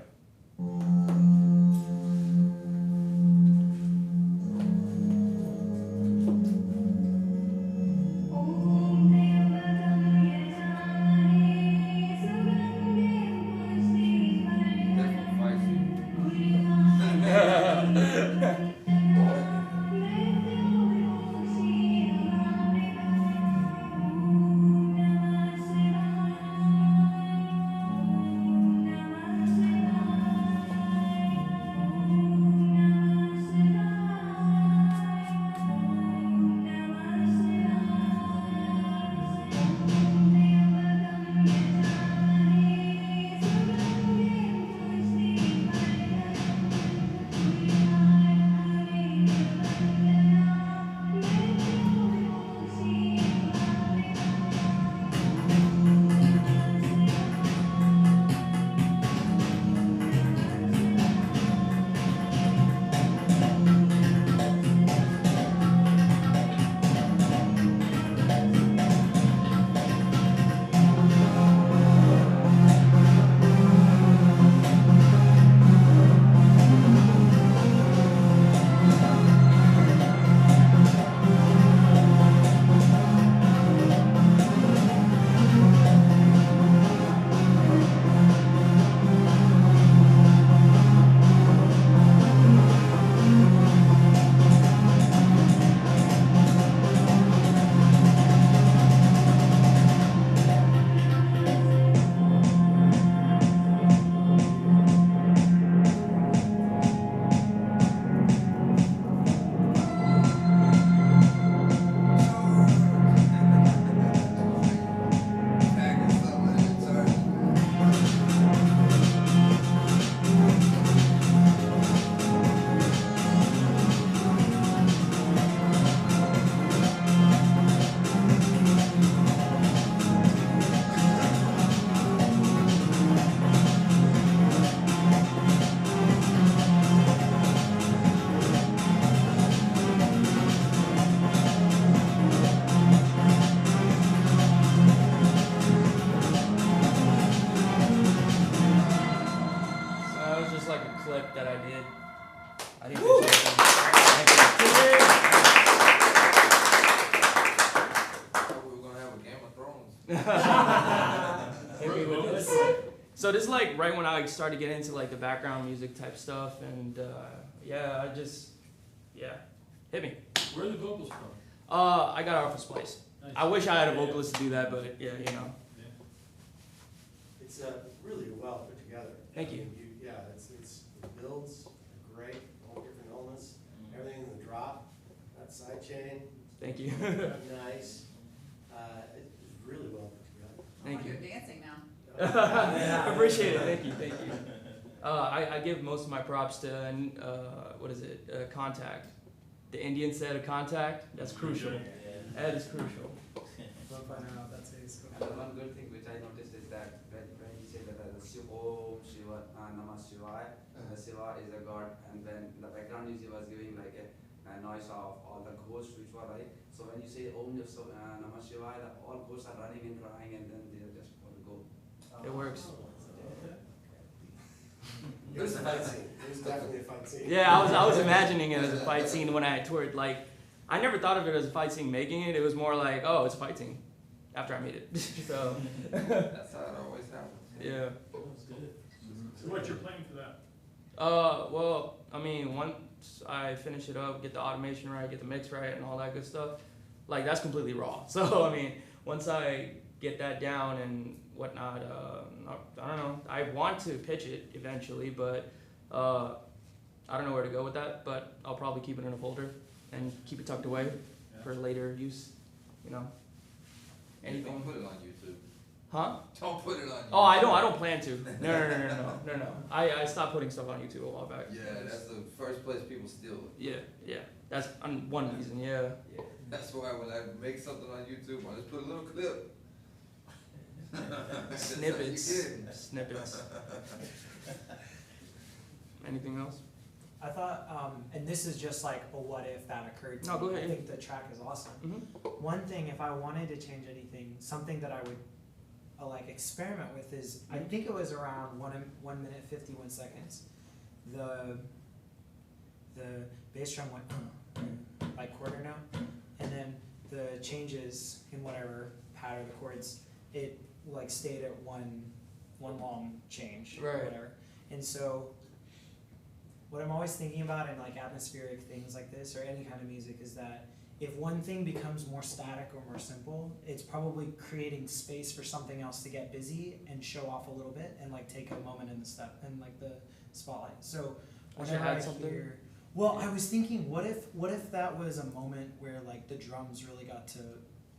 So this is like right when I started getting into like the background music type stuff, and yeah, hit me. Where are the vocals from? I got it off of Splice. Nice. I wish I had a vocalist to do that, but yeah, you know. It's really well put together. Thank you. Yeah, it builds great, all different elements, everything in the drop, that side chain. Thank you. Nice. It's really well put together. Thank you. You're dancing now. Appreciate it. Thank you. Thank you. I give most of my props to what is it? Contact. The Indian set of Contact. That's crucial. That is crucial. Love finding out that's how you spell. And the one good thing which I noticed is that when you say that the Om Shiva Namah Shivaya, the Shiva is a god, and when the background music was giving like a noise of all the ghosts which were right. So when you say Om Namah Shivaya, all ghosts are running and crying, and then they just want to go. It works. It was a fight scene. It was definitely a fight scene. Yeah, I was imagining it as a fight scene when I toured. Like, I never thought of it as a fight scene making it. It was more like, oh, it's a fight scene after I made it. So. That's how it always happens. Yeah. So what's your plan for that? Well, I mean, once I finish it up, get the automation right, get the mix right, and all that good stuff, like that's completely raw. So I mean, once I get that down and whatnot, I don't know. I want to pitch it eventually, but I don't know where to go with that. But I'll probably keep it in a folder and keep it tucked away for later use. You know. Anything. Don't put it on YouTube. Huh? Don't put it on YouTube. Oh, I don't plan to. No. I stopped putting stuff on YouTube a while back. Yeah, that's the first place people steal it. Yeah. That's one reason, yeah. That's why when I make something on YouTube, I just put a little clip. Snippets. Anything else? I thought, and this is just like a what if that occurred to No, me. go ahead. I think the track is awesome. Mm-hmm. One thing, if I wanted to change anything, something that I would like experiment with is, I think it was around 1 minute 51 seconds. The bass drum went like quarter note, and then the changes in whatever pattern the chords, it like stayed at one long change or Right. whatever. And so what I'm always thinking about in like atmospheric things like this or any kind of music is that if one thing becomes more static or more simple, it's probably creating space for something else to get busy and show off a little bit and like take a moment in the step and like the spotlight. So whenever I hear, well, I was thinking, what if that was a moment where like the drums really got to.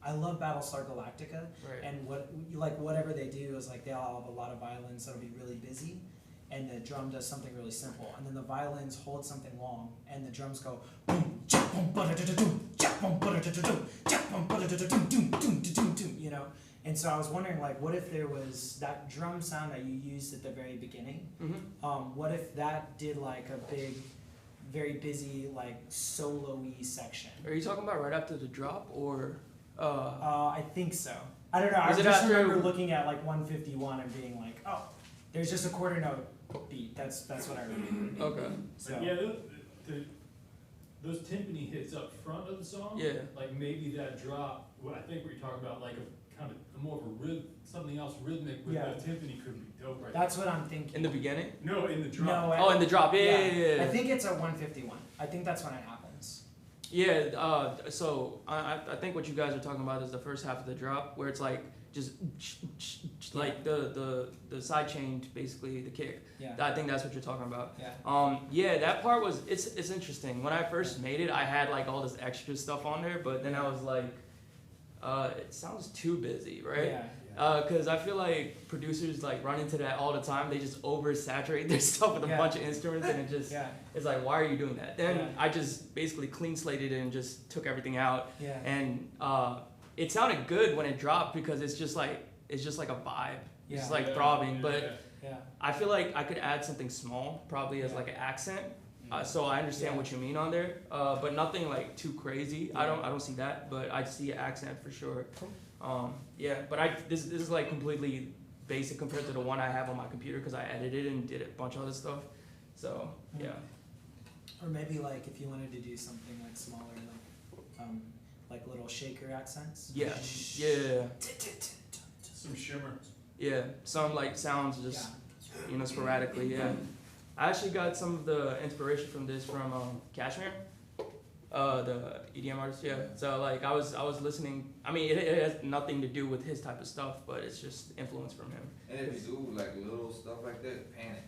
I love Battlestar Galactica, Right. and whatever they do is like they'll have a lot of violins that'll be really busy, and the drum does something really simple, and then the violins hold something long, and the drums go boom, chap, boom, ba-da-da-da-doom, chap, boom, ba-da-da-da-doom, chap, boom, ba-da-da-da-doom, doom, doom, doom, doom, you know. And so I was wondering, like, what if there was that drum sound that you used at the very beginning? Mm-hmm. What if that did like a big, very busy, like solo-y section? Are you talking about right after the drop or? I think so. I don't know. I Was it just after- remember looking at like 151 and being like, oh, there's just a quarter note beat. That's what I remember. Okay. So Yeah, those timpani hits up front of the song. Yeah. Like maybe that drop. Well, I think what you're talking about, like a kind of more of a rhythm, something else rhythmic with Yeah. that timpani could be dope right that's what I'm thinking. In the beginning? No, in the drop. No, Oh, in the drop. Yeah. I think it's a 151. I think that's when it happens. Yeah, so I think what you guys are talking about is the first half of the drop where it's like just like the side chain, basically the kick. Yeah. I think that's what you're talking about. Yeah. Yeah, that part was it's interesting. When I first made it, I had like all this extra stuff on there, but then I was like, it sounds too busy, right? Yeah. Because I feel like producers like run into that all the time. They just oversaturate their stuff with a Yeah. bunch of instruments, and it just Yeah. it's like, why are you doing that? Then Yeah. I just basically clean slated it and just took everything out. Yeah. And it sounded good when it dropped because it's just like a vibe. It's just like throbbing. But Yeah. I feel like I could add something small, probably as like an accent. So I understand what you mean on there, but nothing like too crazy. I don't see that, but I see an accent for sure. Yeah, but this is like completely basic compared to the one I have on my computer because I edited and did a bunch of other stuff. So yeah. Or maybe like if you wanted to do something like smaller, like little shaker accents. Yeah. Yeah. Some shimmer. Yeah, some like sounds just you know sporadically. Yeah, I actually got some of the inspiration from this from Cashmere, the EDM artist. Yeah, so like I was listening. I mean, it has nothing to do with his type of stuff, but it's just influence from him. And if you do like little stuff like that, Panic.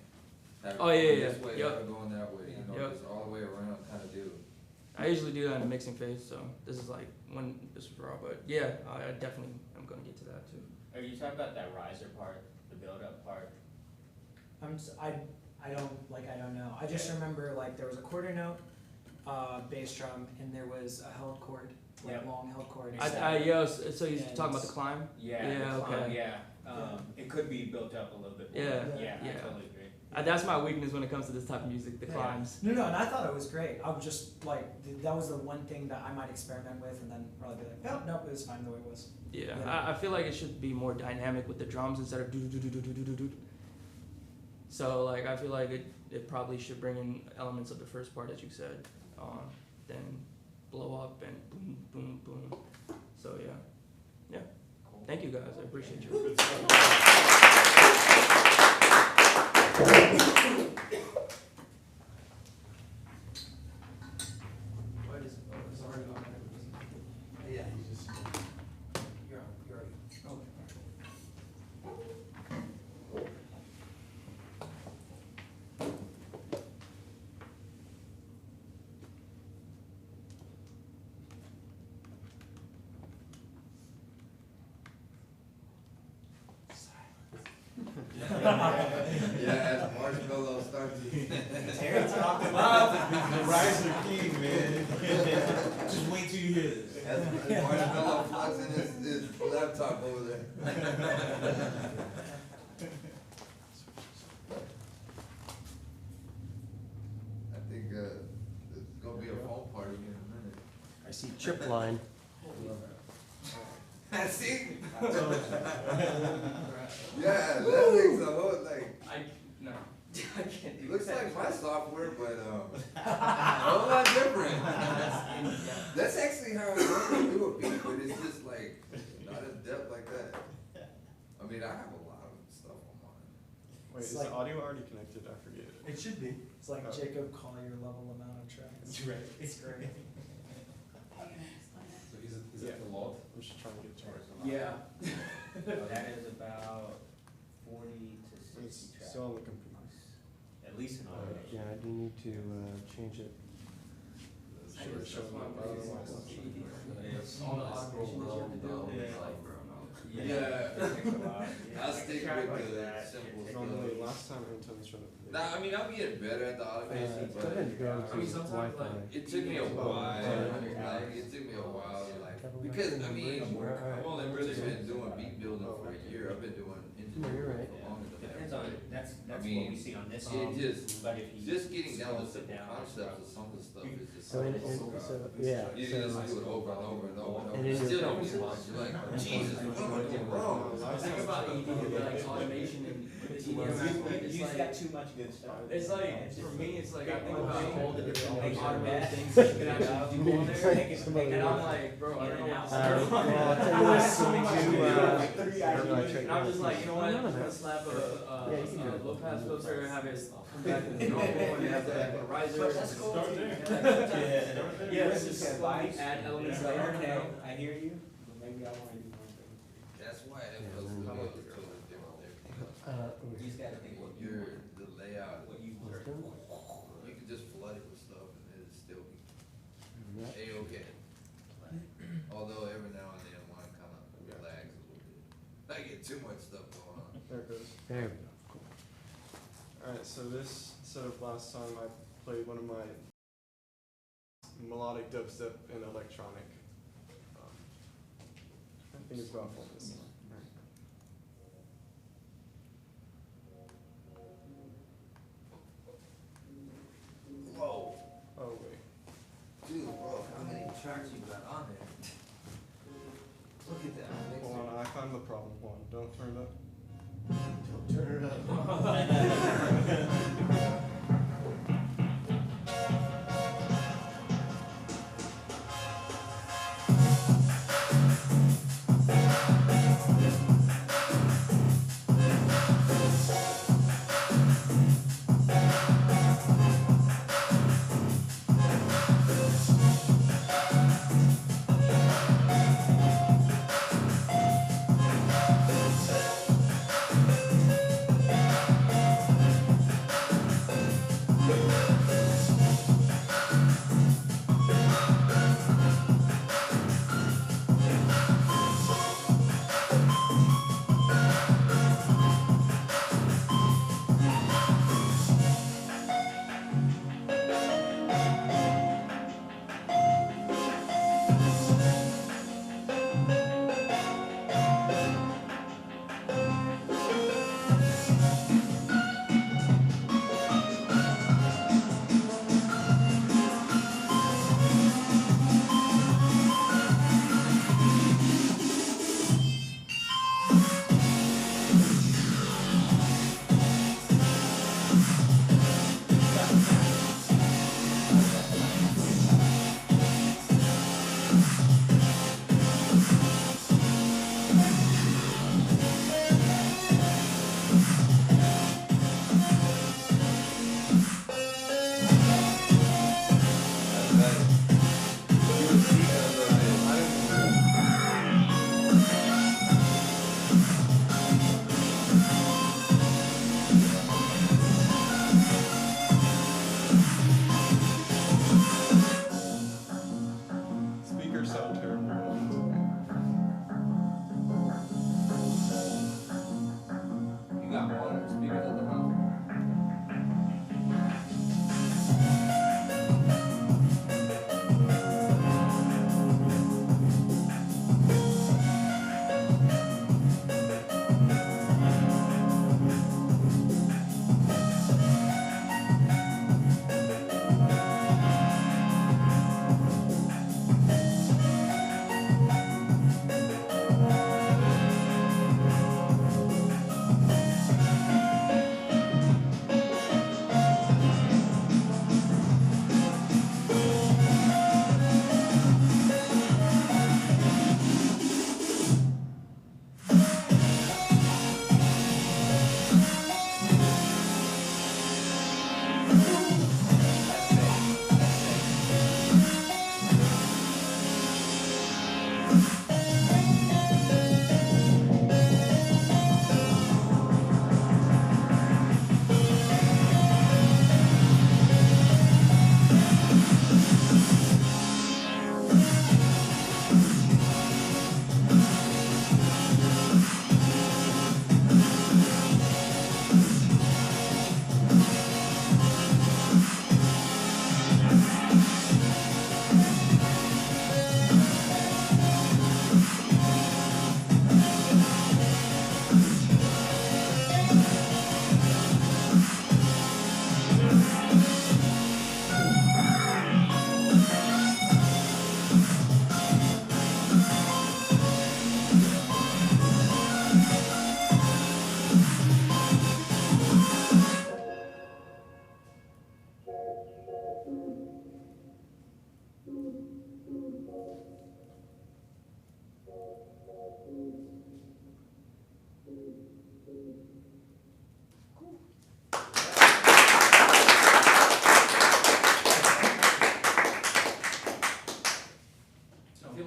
Have it Oh, yeah, going yeah, this way, yep. have it going that way, you know, Yep. just all the way around kind of deal. I usually do that in the mixing phase, so this is like when this was raw. But yeah, I definitely am gonna get to that too. Are you talking about that riser part, the build-up part? I don't know. I just remember like there was a quarter note, bass drum, and there was a held chord, like Yep. long held chord. So you're talking about the climb? Yeah, Yeah, the climb, okay. yeah. It could be built up a little bit more. Yeah, Yeah, I yeah. totally agree. That's my weakness when it comes to this type of music, the Yeah. climbs. No, and I thought it was great. I was just like, that was the one thing that I might experiment with, and then probably be like, oh, nope, it was fine the way it was. Yeah, Yeah. I feel like it should be more dynamic with the drums instead of do do do do do do do do. So like I feel like it probably should bring in elements of the first part that you said, then blow up and boom boom boom. So yeah. Thank you guys, I appreciate you. What is it's already on there. Yeah, you just. You're already. Okay. Yeah, as Marshmello starts. Terry talked about the riser king, man. Just wait till you hear this. As Marshmello plugs in his laptop over there. I think it's gonna be a phone party here in a minute. I see chip line. See? Yeah, that makes a whole like. No, I can't do Looks that. like my software, but a whole lot different. That's actually how I normally do a beat, but it's just like not in depth like that. I mean, I have a lot of stuff on mine. Wait, It's is like- the audio already connected? I forget. It should be. It's like Jacob Collier level amount of tracks. That's right. It's great. So is it a lot? I'm just trying to get charged. Yeah. That is about 40 to 60 It's tracks. still on the computer. At least in automation. Yeah, I do need to change it. Sure, it's showing up. I don't know why it's not showing up. All the automation that you have to do. Yeah. It's like, bro, no. Yeah. It takes a lot. Yeah. I'll stick Track with like the that, simple it takes- Normally, last time Anton's showed up. Nah, I mean, I'm getting better at the automation, Go ahead and but go I mean, to sometimes, Wi-Fi. like, it took me a while. Yeah. Like, it took me a while, like, because I mean, I've only really been doing beat building for a year. I've been doing engineering you're right. for longer than that. Depends on, that's I what mean, we see on this it one. just- But if you Just getting down to slow it simple down, concepts of some of the stuff is just. So in, yeah, You so. just do it over and over and over and over. And You in still your- don't get much. You're like, Jesus, what am I doing wrong? The thing about like automation and the EDM aspect, it's You like, got too much good stuff. it's like, for me, it's like, I think about all the different like, Make sure automated that- things that you can actually do on there, Make it- and I'm like, bro, I don't know what's Well, going on. I'll tell you what, So much to, to do. like And I'm just like, you know what, No, no, I'm no. gonna slap Yeah, you can do it. a low pass filter and have it come back to normal, and have the riser. That's cool. Start there. Yeah, it's just slowly add elements It's like, later. okay, I hear you, but maybe I wanna do one thing. That's why it feels to be totally different than everything else. You just gotta think what you, The layout, what you work done. for. you can just flood it with stuff and it'll still be Yeah. A-okay. Although every now and then one kind of lags a little bit. I get too much stuff going on. There it goes. There we go. Cool. Alright, so this, instead of last time, I played one of my melodic dubstep and electronic. I think it's about 4 minutes long. Whoa. Oh, wait. Dude, bro, how many tracks you got on there? Look at that. Hold on, I found the problem. Hold on, don't turn it up. Turn it up.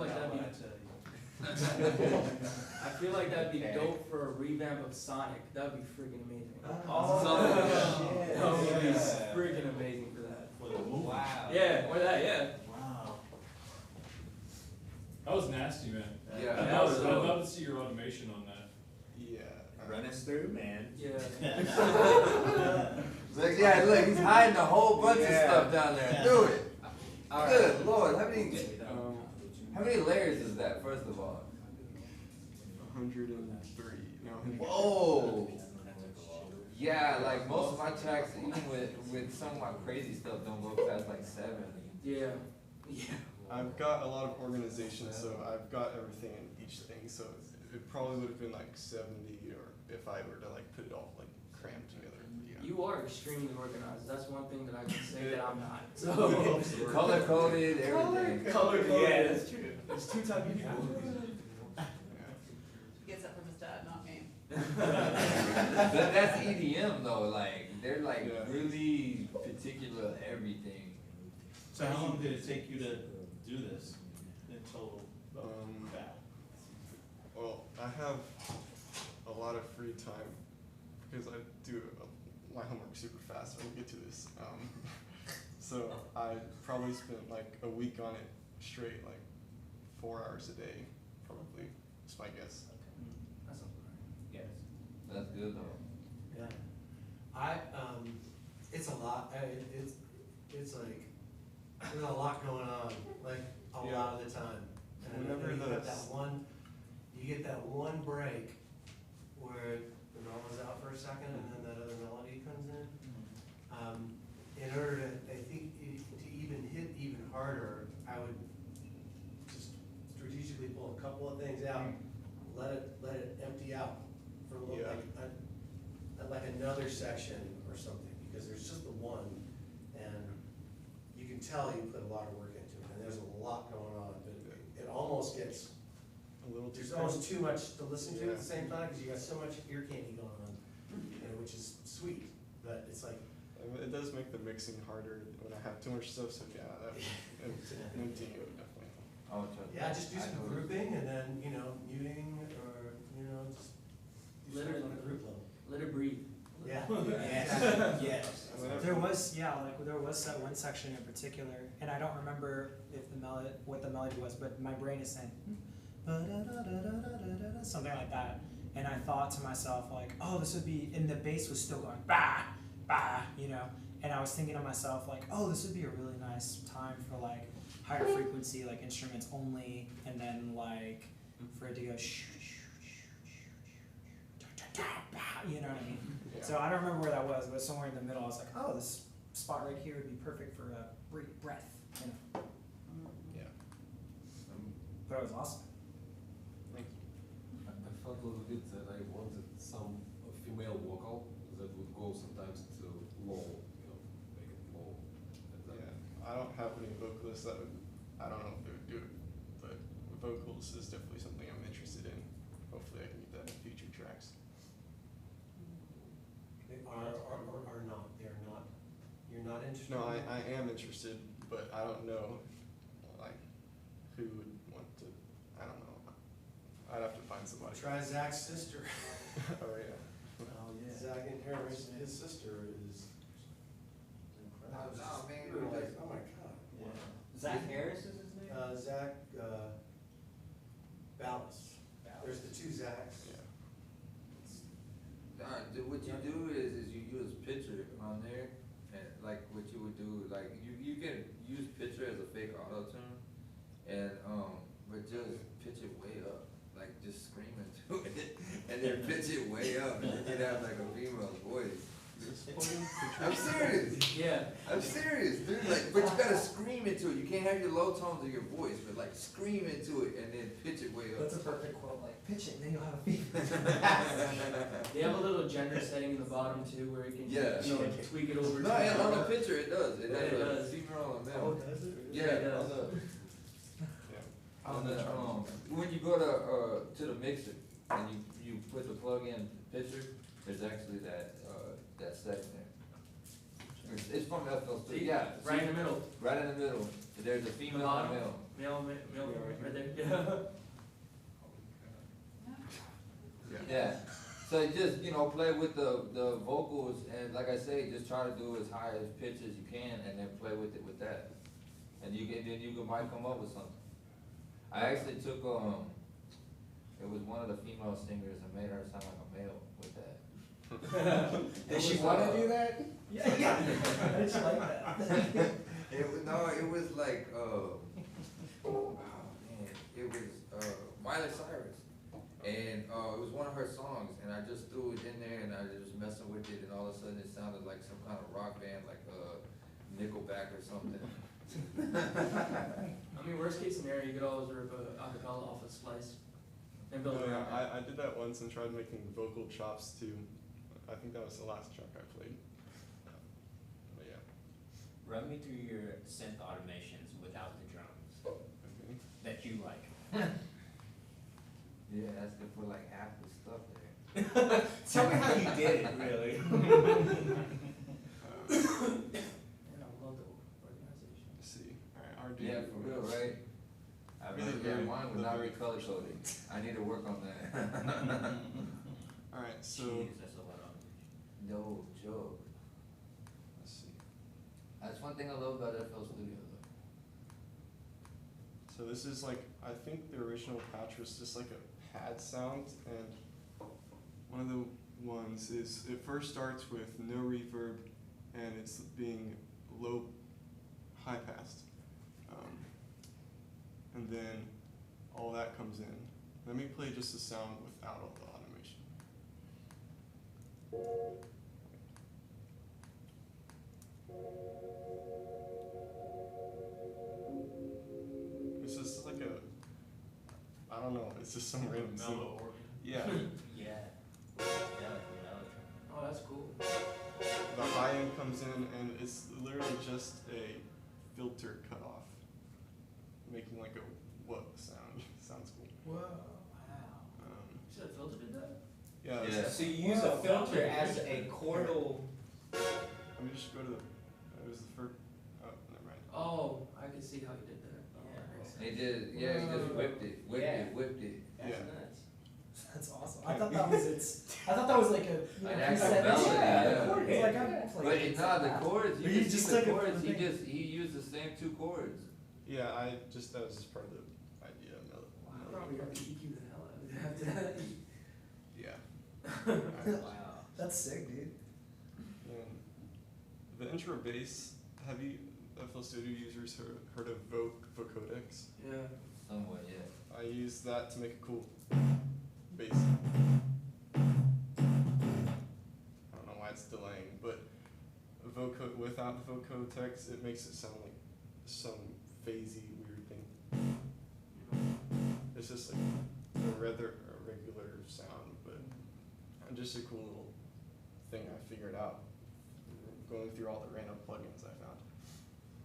like Not that'd be. what I tell you. I feel like that'd be Okay. dope for a revamp of Sonic. That'd be freaking amazing. Oh, shit. That would be Yeah. freaking amazing for that. For the movie. Wow. Yeah, or that, yeah. Wow. That was nasty, man. Yeah. That was I'd dope. love to see your automation on that. Yeah. Run us through, man. Yeah. Like, yeah, look, he's hiding a whole bunch of Yeah. stuff down there. Yeah. Do it. All Good right. lord, how many layers is that? First of all. 103. No. Whoa. Yeah, like most of my tracks, even with some of my crazy stuff, don't go past like 7. Yeah. Yeah. I've got a lot of organization, so I've got everything in each thing. So it probably would have been like 70, or if I were to like put it all like crammed together. Yeah. You are extremely organized. That's one thing that I can say that I'm not. So Color coded, everything. color coded. Yeah, that's true. There's 2 types of people. He gets that from his dad, not me. That's EDM though, like they're like Yeah. really particular of everything. So how long did it take you to do this in total? Wow. Well, I have a lot of free time because I do my homework super fast. I'll get to this. So I probably spent like a week on it straight, like 4 hours a day, probably. That's my guess. That's Yes. That's good though. Yeah. It's a lot, it's like, there's a lot going on, like, a Yeah. lot of the time. And Whenever then you get those- you get that one break where the melod's out for a second and then that other melody comes in. In order to, I think, to even hit even harder, I would just strategically pull a couple of things out, let it empty out for a little, Yeah. like another section or something, because there's just the one, and you can tell you put a lot of work into it, and there's a lot going on, but it almost gets, A little too there's crazy. almost too much to listen to at Yeah. the same time, because you got so much ear candy going on, which is sweet, but it's like, It does make the mixing harder when I have too much stuff. So yeah, emptying it would definitely help. I'll try. yeah, just do I some know. grouping, and then, muting, or, just do Let it- something on a group level. Let it breathe. Yeah. Yes. Yes. And then There was, yeah, like there was that one section in particular, and I don't remember if the melody, what the melody was, but my brain is saying "ba-da-da-da-da-da-da-da," something like that, and I thought to myself like, oh, this would be, and the bass was still going bah, bah, and I was thinking to myself like, oh, this would be a really nice time for like higher frequency, like instruments only, and then like for it to go shh, shh, shh, shh, shh, bah, you know what I mean? Yeah. So I don't remember where that was, but somewhere in the middle, I was like, oh, this spot right here would be perfect for a breath, Yeah. But it was awesome. Thank you. I felt a little bit that I wanted some female vocal that would go sometimes to low, make it low. And then- Yeah. I don't have any vocalists that would. I don't know if they would do it, but vocals is definitely something I'm interested in. Hopefully, I can get that in future tracks. They are not, they're not, you're not interested? No, in I am interested, but I don't know, like, who would want to. I don't know. I'd have to find somebody. Try Zach's sister. Oh yeah. Oh, yeah. Zach and Harris, his sister is. Oh, no, man. We were like, oh my god. Yeah. Zach Harris is his name? Zach, Ballas. There's the 2 Zachs. Yeah. What you do is you use picture on there, and like what you would do, like you can use picture as a fake auto tune, and but just pitch it way up, like just scream into it, and then pitch it way up, and then you'd have like a female voice. I'm serious. Yeah. I'm serious, dude. Like, but you gotta scream into it. You can't have your low tones of your voice, but like scream into it and then pitch it way up. That's a perfect quote, like, pitch it, and then you'll have a feedback. They have a little gender setting in the bottom too, where you can Yeah. tweak it over. No, to yeah, on the picture it does. It Yeah, has it a does. female and a Oh, male. does it? Yeah, it does. on the when you go to the mixer and you put the plug in picture, there's actually that setting there. It's from FL Studio. Yeah, Right in the middle. right in the middle. There's a female and a male. right there, yeah. Yeah, so just, you know, play with the vocals, and like I say, just try to do as high as pitch as you can, and then play with it with that. And then you might come up with something. I actually took, it was one of the female singers and made her sound like a male with that. Does she wanna do that? Yeah, I just like that. It was like, oh man, it was, Miley Cyrus. And, it was one of her songs, and I just threw it in there, and I was messing with it, and all of a sudden it sounded like some kind of rock band, like, Nickelback or something. I mean, worst case scenario, you could always rip a acapella off a splice and build Oh, around yeah, it. I did that once and tried making vocal chops too. I think that was the last track I played. But yeah. Run me through your synth automations without the drums Okay. that you like. Yeah, asking for like half the stuff there. Tell me how you did it, really. And I love the organization. Let's see. Alright, RD. Yeah, for real, right? I Really really, very- mine would the not very be color coded. I need to work on that. Alright, so Jeez, that's a lot of. No joke. let's see. That's one thing I love about FL Studio though. So this is like, I think the original patch was just like a pad sound, and one of the ones is, it first starts with no reverb, and it's being high passed. And then all that comes in. Let me play just the sound without all the automation. It's just like I don't know, it's just some random Mellow symbol. organ. Yeah, Yeah. Yeah, like a mellotron. Oh, that's cool. the high end comes in and it's literally just a filter cut off, making like a what sound. Sounds cool. Whoa, wow. You said a filter did that? Yeah. Yeah. So you use a filter as a chordal. Let me just go to it was the first, oh, never mind. Oh, I can see how you did that. Oh, Yeah. that makes sense. He did, yeah, he just whipped it, whipped it. That's Yeah. nuts. That's awesome. I thought that was I thought that was like a An preset actual that- melody, yeah, yeah. the chord. It's like I'm But playing it's it. not the chords, But you you just just see the took it chords, from the thing. he used the same two chords. Yeah, that was just part of the idea. I probably have to EQ the hell out of it after that. Yeah. Wow. That's sick, dude. And the intro bass, have you, FL Studio users heard of Vocodex? Yeah. Somewhat, yeah. I use that to make a cool bass. I don't know why it's delaying, but without Vocodex, it makes it sound like some phasey weird thing. It's just like a regular sound, but just a cool little thing I figured out going through all the random plugins I found.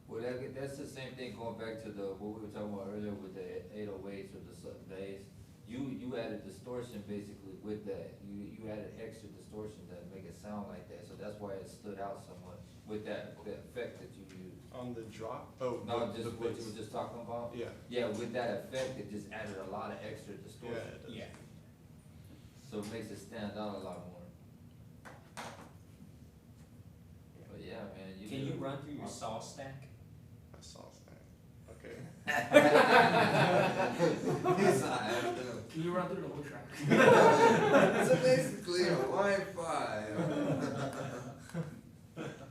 Well, that's the same thing going back to what we were talking about earlier with the 808s or the sudden bass. You added distortion basically with that. You added extra distortion to make it sound like that. So that's why it stood out so much with that effect that you used. On the drop? Oh, No, the just what bass. you were just talking about? Yeah. Yeah, with that effect, it just added a lot of extra distortion. Yeah, it does. Yeah. So it makes it stand out a lot more. But yeah, man, you Can did you a- run through your saw stack? I saw that. Okay. He's not after them. Can you run through the whole track? So basically a line 5.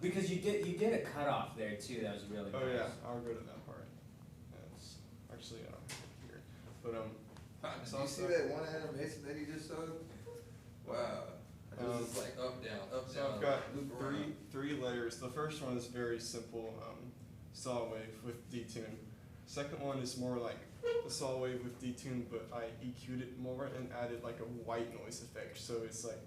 Because you did a cutoff there too. That was really Oh nice. yeah, I'll go to that part. It's actually here, but Did you see that one animation that he just showed? Wow. It was just like up, down, up, So down. I've got loop around. three layers. The first one is very simple, saw wave with detune. Second one is more like a saw wave with detune, but I EQ'd it more and added like a white noise effect. So it's like,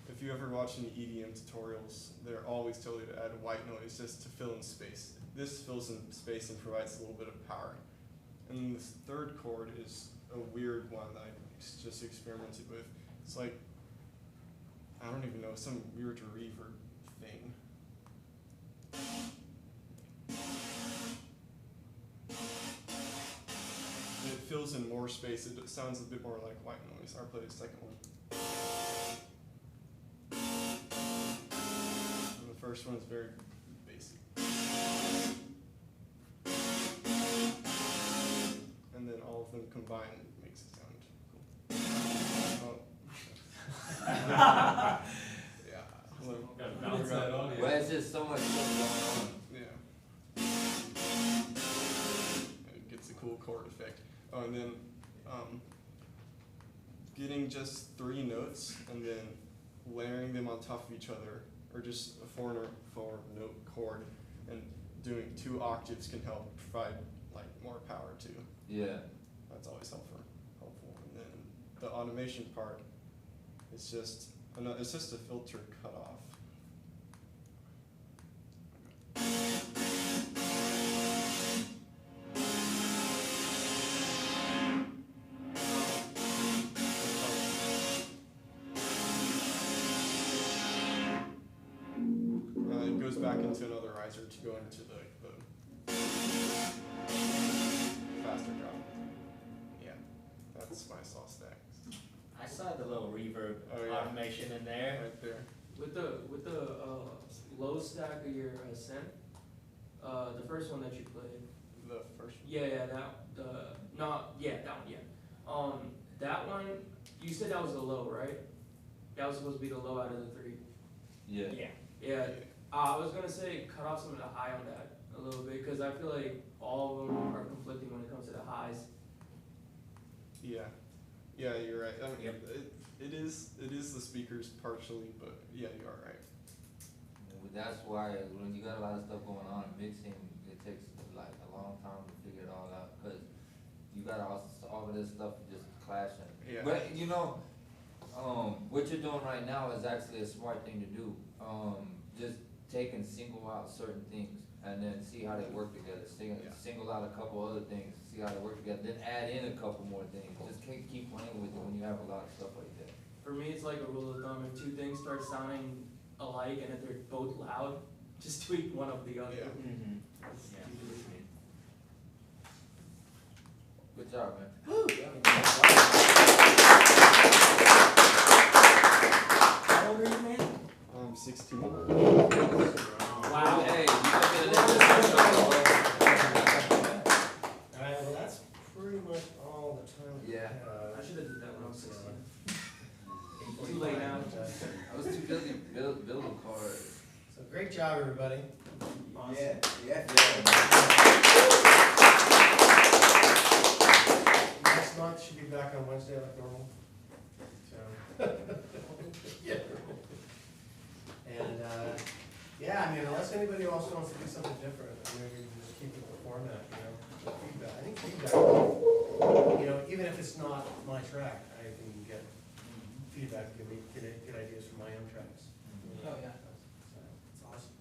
if you ever watch any EDM tutorials, they're always telling you to add white noise just to fill in space. This fills in space and provides a little bit of power. And then this third chord is a weird one that I just experimented with. It's like, I don't even know, some weird reverb thing. fills in more space, it sounds a bit more like white noise. I'll play the second one. And the first one is very basic. And then all of them combined makes it sound cool. Yeah. Gotta bounce that on you. Well, it's just so much stuff going on. Yeah. It gets a cool chord effect. Oh, and then getting just 3 notes and then layering them on top of each other, or just a 4-note chord, and doing 2 octaves can help provide like more power too. Yeah. That's always helpful. And then the automation part, it's just a filter cutoff. It goes back into another riser to go into the faster drop. Yeah, that's my saw stack. I saw the little reverb Oh, yeah. automation in there. Right there. With the low stack of your synth, the first one that you played. The first one. Yeah, that one. That one, you said that was the low, right? That was supposed to be the low out of the 3. Yeah. Yeah. I was gonna say cut off some of the high on that a little bit, because I feel like all of them are conflicting when it comes to the highs. Yeah, you're right. I mean, Yep. it is the speakers partially, but yeah, you are right. That's why when you got a lot of stuff going on in mixing, it takes like a long time to figure it all out, because you got all of this stuff just clashing. Yeah. But you know, what you're doing right now is actually a smart thing to do. Just single out certain things and then see how they work together. Single out a couple other things, see how they work together, then add in a couple more things. Just keep playing with it when you have a lot of stuff like that. For me, it's like a rule of thumb: if 2 things start sounding alike and if they're both loud, just tweak one of the other. Yeah. Mm-hmm. Good job, man. How old are you, man? 16. Wow. Hey, you Alright, well, that's pretty much all the time we Yeah. I have. should have did that when I was 16. Too late now. I was too busy building cars. So great job, everybody. Yeah. Next month should be back on Wednesday like normal. So. Yeah. And, yeah, I mean, unless anybody else wants to do something different, maybe we can just keep it the format, feedback. I think feedback, even if it's not my track, I can get feedback, give me good ideas for my own tracks. Oh, yeah. So, it's awesome.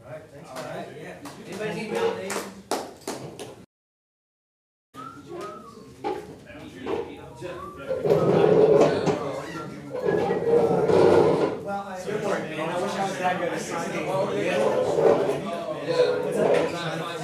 All right, thanks, All guys. right, yeah. Anybody need validation? Well, Good work, man. I wish I was that good at 16.